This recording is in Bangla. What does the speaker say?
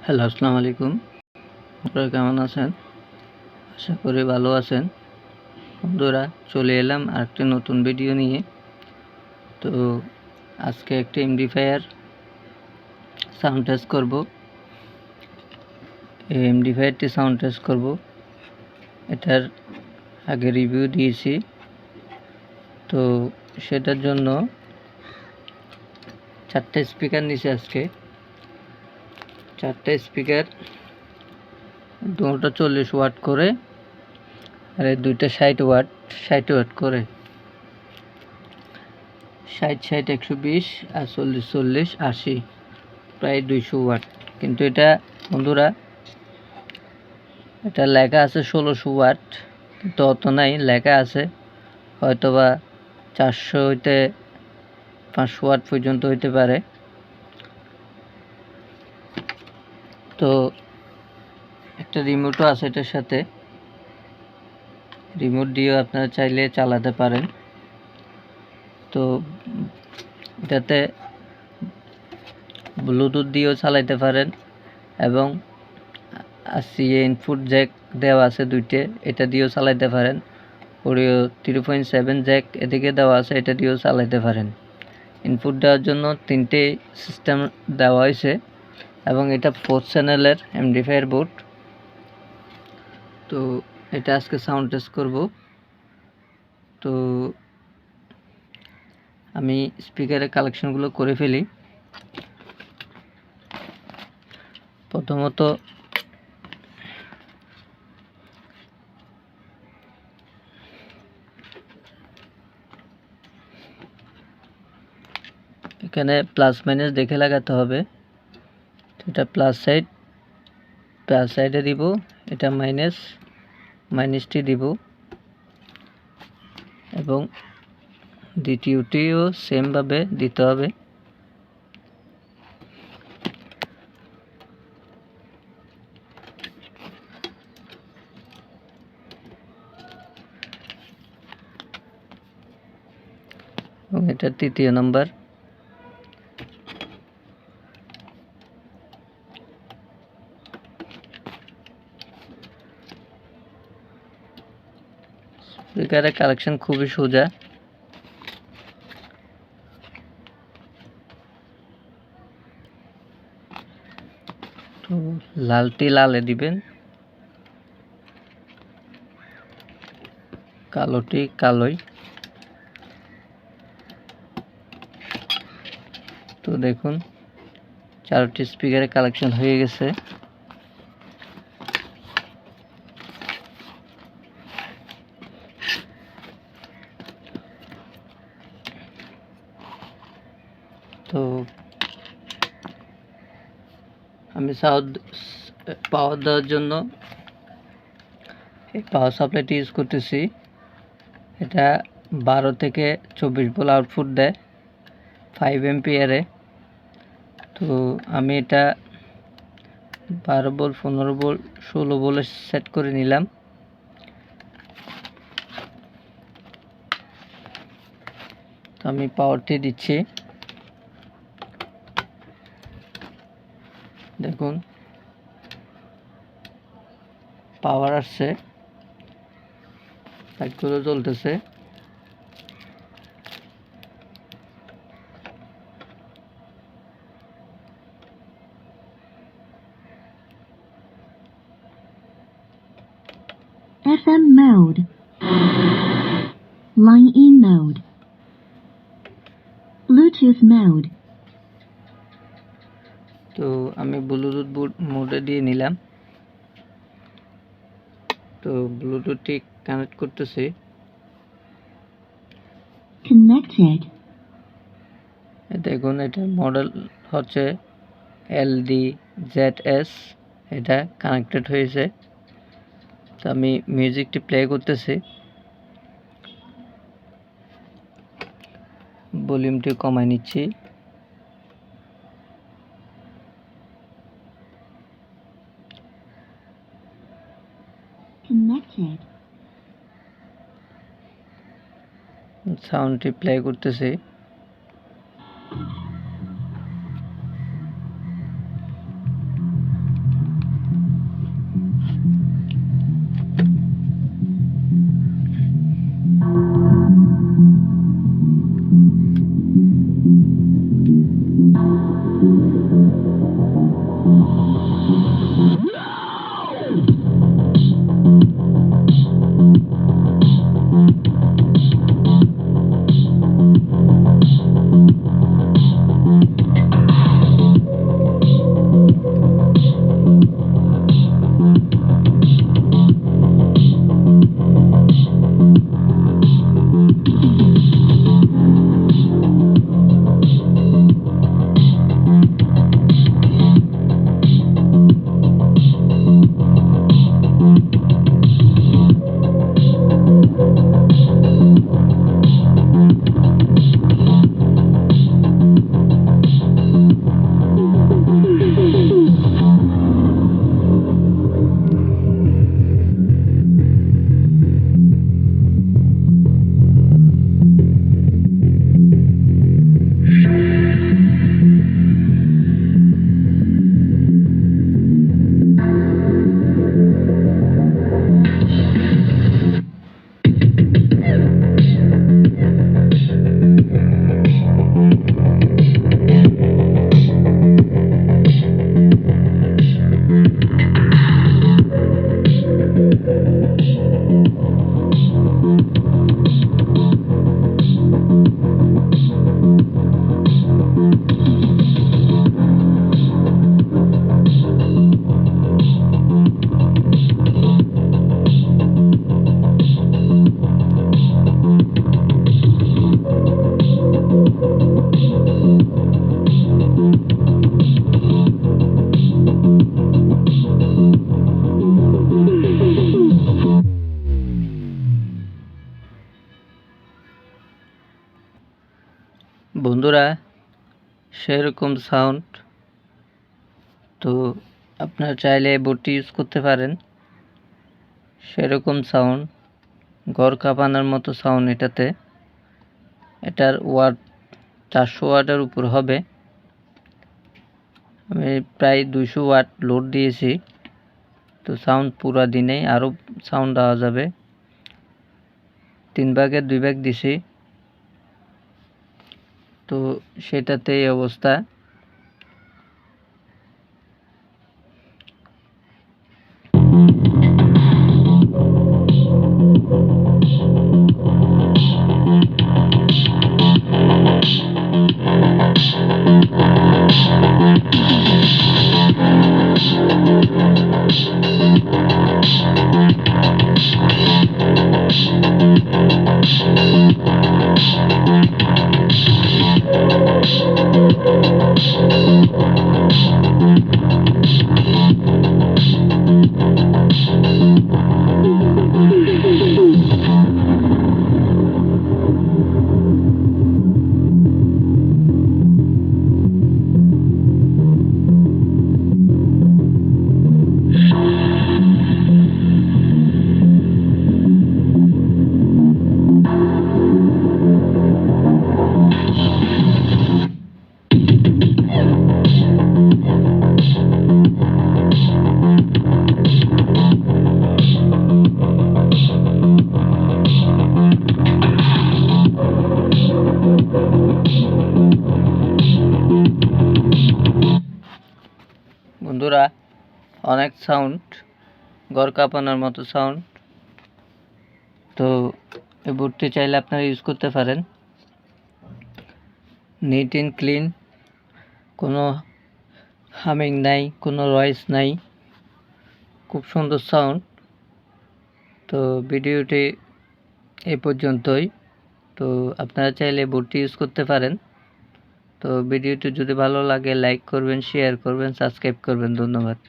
হ্যালো, আসসালামু আলাইকুম। আপনারা কেমন আছেন? আশা করি ভালো আছেন। বন্ধুরা, চলে এলাম আরেকটি নতুন ভিডিও নিয়ে। তো আজকে একটি এমডিফায়ার সাউন্ড টেস্ট করব। এই এমডিফায়ারটি সাউন্ড টেস্ট করব। এটার আগে রিভিউ দিয়েছি। তো সেটার জন্য 4টে স্পিকার নিয়েছি আজকে। 4টে স্পিকার, দুটোটা 40 ওয়াট করে আর এই দুইটা 60 ওয়াট করে। 60 120 আর 40 40 80, প্রায় 200 ওয়াট। কিন্তু এটা বন্ধুরা, এটা লেখা আছে 1600 ওয়াট, কিন্তু অত নাই। লেখা আছে হয়তোবা 400 হইতে 500 ওয়াট পর্যন্ত হইতে পারে। তো একটা রিমোটও আছে এটার সাথে। রিমোট দিয়েও আপনারা চাইলে চালাতে পারেন। তো এটাতে ব্লুটুথ দিয়েও চালাতে পারেন এবং সিএ ইনপুট জ্যাক দেওয়া আছে 2টে, এটা দিয়েও চালাতে পারেন। অডিও 3.7 জ্যাক এদিকে দেওয়া আছে, এটা দিয়েও চালাতে পারেন। ইনপুট দেওয়ার জন্য 3টে সিস্টেম দেওয়া হয়েছে এবং এটা 4 চ্যানেলের এমডিফায়ার বোর্ড। তো এটা আজকে সাউন্ড টেস্ট করব। তো আমি স্পিকারের কালেকশনগুলো করে ফেলি। প্রথমত এখানে প্লাস মাইনাস দেখে লাগাতে হবে। এটা প্লাস সাইডে দিব, এটা মাইনাসটি দিব এবং দ্বিতীয়টিও সেমভাবে দিতে হবে। এবং এটা তৃতীয় নাম্বার। স্পিকারের কালেকশন খুবই সোজা। তো লালটি লালে দিবেন, কালোটি কালোই। তো দেখুন 4টি স্পিকারের কালেকশন হয়ে গেছে। তো আমি পাওয়ার দেওয়ার জন্য এই পাওয়ার সাপ্লাইটি ইউজ করতেছি। এটা 12 থেকে 24 ভোল্ট আউটপুট দেয় 5 এম্পিয়ারে। তো আমি এটা 12 ভোল্ট, 15 ভোল্ট, 16 ভোল্টে সেট করে নিলাম। তো আমি পাওয়ারটি দিচ্ছি, দেখুন পাওয়ার আসছে, লাইটগুলো জ্বলতেছে। FM mode, line in mode, Bluetooth mode. তো আমি ব্লুটুথ মোডে দিয়ে নিলাম। তো ব্লুটুথটি কানেক্ট করতেছি। Connected. দেখুন এটার মডেল হচ্ছে LDZS, এটা কানেক্টেড হয়েছে। তো আমি মিউজিকটি প্লে করতেছি, ভলিউমটি কমাই নিচ্ছি। Connected. সাউন্ডটি প্লে করতেছি। সেরকম সাউন্ড। তো আপনারা চাইলে এই বোর্ডটি ইউজ করতে পারেন। সেরকম সাউন্ড, ঘর কাঁপানোর মতো সাউন্ড এটাতে। এটার ওয়াট 400 ওয়াটের উপর হবে। আমি প্রায় 200 ওয়াট লোড দিয়েছি। তো সাউন্ড পুরা দিনেই আরও সাউন্ড দেওয়া যাবে। 3 ভাগের 2 ভাগ দিছি, তো সেটাতে এই অবস্থা। বন্ধুরা, অনেক সাউন্ড, ঘর কাঁপানোর মতো সাউন্ড। তো এই বোর্ডটি চাইলে আপনারা ইউজ করতে পারেন। নিট অ্যান্ড ক্লিন, কোনো হামিং নাই, কোনো ভয়েস নাই, খুব সুন্দর সাউন্ড। তো ভিডিওটি এই পর্যন্তই। তো আপনারা চাইলে বোর্ডটি ইউজ করতে পারেন। তো ভিডিওটি যদি ভালো লাগে লাইক করবেন, শেয়ার করবেন, সাবস্ক্রাইব করবেন। ধন্যবাদ।